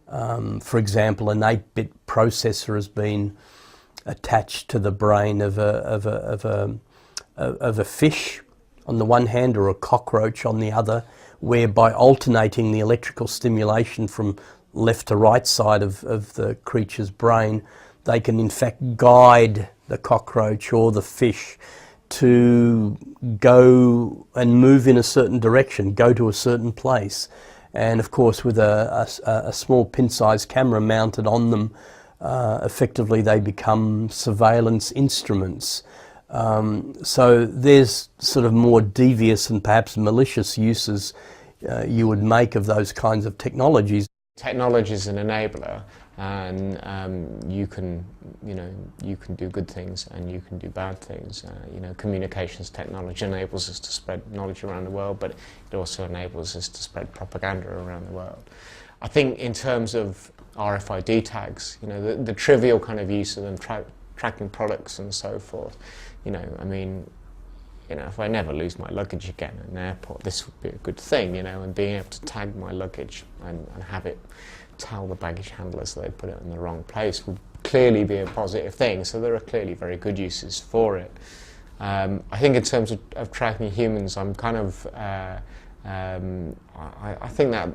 For example, an 8-bit processor has been attached to the brain of a fish on the one hand, or a cockroach on the other, whereby alternating the electrical stimulation from left to right side of the creature's brain, they can in fact guide the cockroach or the fish to go and move in a certain direction, go to a certain place. And of course, with a small pin-sized camera mounted on them, effectively they become surveillance instruments. So there's sort of more devious and perhaps malicious uses you would make of those kinds of technologies. Technology is an enabler, and you can do good things and you can do bad things. Communications technology enables us to spread knowledge around the world, but it also enables us to spread propaganda around the world. I think in terms of RFID tags, the trivial kind of use of them tracking products and so forth, if I never lose my luggage again at an airport, this would be a good thing, and being able to tag my luggage and have it tell the baggage handlers they put it in the wrong place would clearly be a positive thing. So there are clearly very good uses for it. I think in terms of tracking humans, I'm kind of, I think that,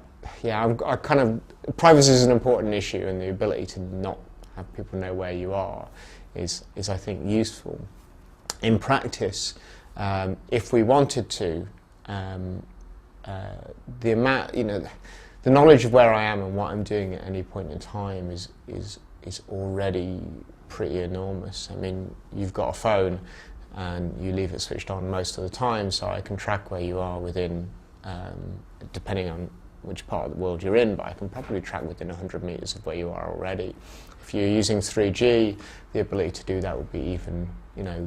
privacy is an important issue, and the ability to not have people know where you are is I think useful. In practice, if we wanted to, the amount, the knowledge of where I am and what I'm doing at any point in time is already pretty enormous. I mean, you've got a phone and you leave it switched on most of the time, so I can track where you are within, depending on which part of the world you're in, but I can probably track within 100 meters of where you are already. If you're using 3G, the ability to do that would be even,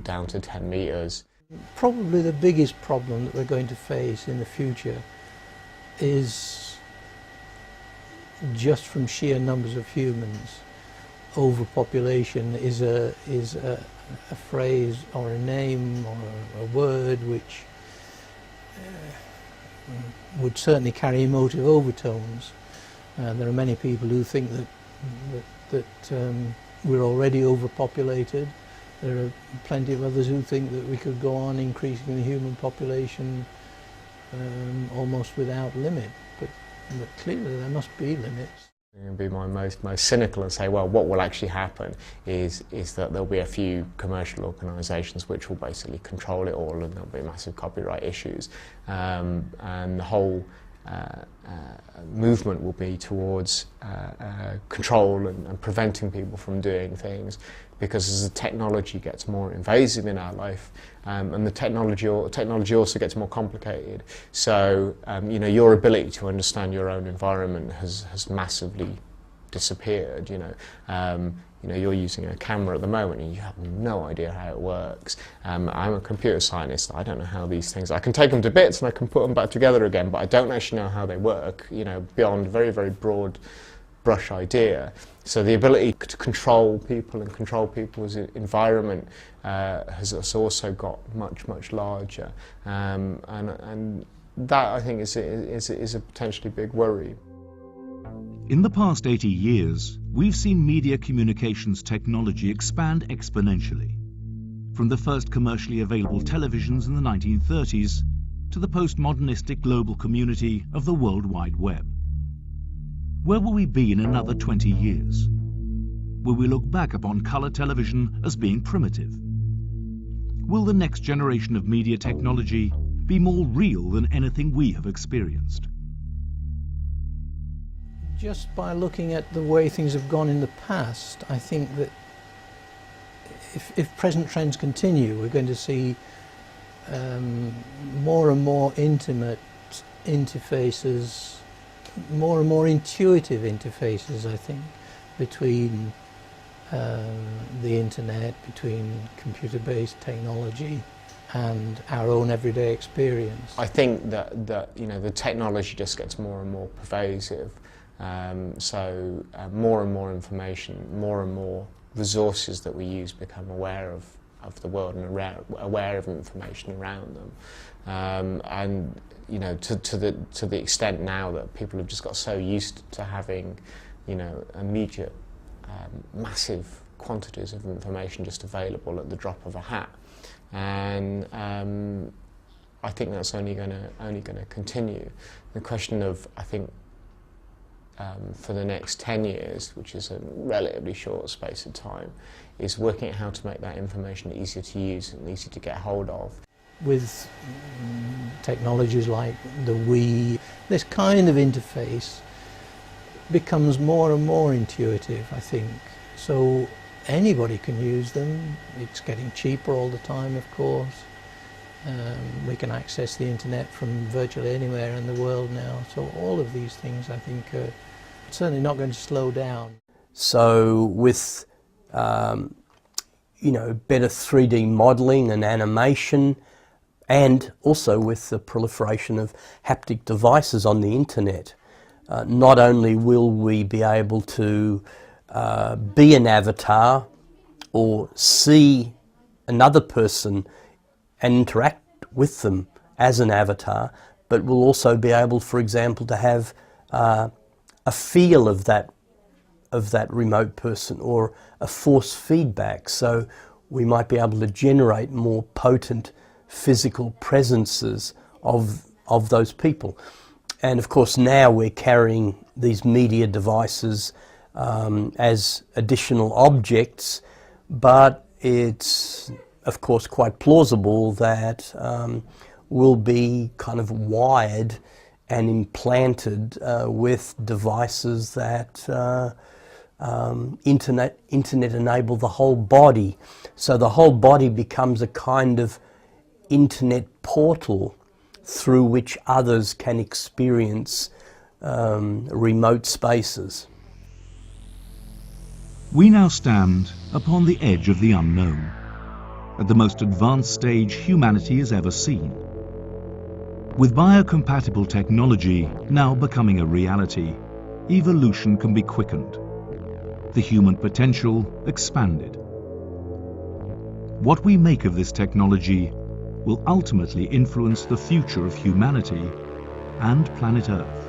down to 10 meters. Probably the biggest problem that we're going to face in the future is, just from sheer numbers of humans, overpopulation is a phrase or a name or a word which would certainly carry emotive overtones. There are many people who think that we're already overpopulated. There are plenty of others who think that we could go on increasing the human population almost without limit. But clearly there must be limits. I'm going to be my most cynical and say, well, what will actually happen is that there'll be a few commercial organisations which will basically control it all, and there'll be massive copyright issues, and the whole movement will be towards control and preventing people from doing things, because as the technology gets more invasive in our life, and the technology also gets more complicated, so your ability to understand your own environment has massively disappeared. You're using a camera at the moment and you have no idea how it works. I'm a computer scientist. I don't know how these things, I can take them to bits and I can put them back together again, but I don't actually know how they work, beyond a very, very broad brush idea. So the ability to control people and control people's environment has also got much, much larger. And that, I think, is a potentially big worry. In the past 80 years, we've seen media communications technology expand exponentially. From the first commercially available televisions in the 1930s to the postmodernistic global community of the World Wide Web. Where will we be in another 20 years? Will we look back upon colour television as being primitive? Will the next generation of media technology be more real than anything we have experienced? Just by looking at the way things have gone in the past, I think that if present trends continue, we're going to see more and more intimate interfaces, more and more intuitive interfaces, I think, between the internet, between computer-based technology and our own everyday experience. I think that the technology just gets more and more pervasive. So more and more information, more and more resources that we use become aware of the world and aware of information around them. And to the extent now that people have just got so used to having immediate, massive quantities of information just available at the drop of a hat, and I think that's only going to continue. The question of, I think, for the next 10 years, which is a relatively short space of time, is working out how to make that information easier to use and easier to get hold of. With technologies like the Wii, this kind of interface becomes more and more intuitive, I think. So anybody can use them. It's getting cheaper all the time, of course. We can access the internet from virtually anywhere in the world now. So all of these things, I think, are certainly not going to slow down. So with better 3D modelling and animation, and also with the proliferation of haptic devices on the internet, not only will we be able to be an avatar or see another person and interact with them as an avatar, but we'll also be able, for example, to have a feel of that remote person, or a force feedback. So we might be able to generate more potent physical presences of those people. And of course now we're carrying these media devices as additional objects, but it's of course quite plausible that we'll be kind of wired and implanted with devices that internet enable the whole body. So the whole body becomes a kind of internet portal through which others can experience remote spaces. We now stand upon the edge of the unknown, at the most advanced stage humanity has ever seen. With biocompatible technology now becoming a reality, evolution can be quickened, the human potential expanded. What we make of this technology will ultimately influence the future of humanity and planet Earth.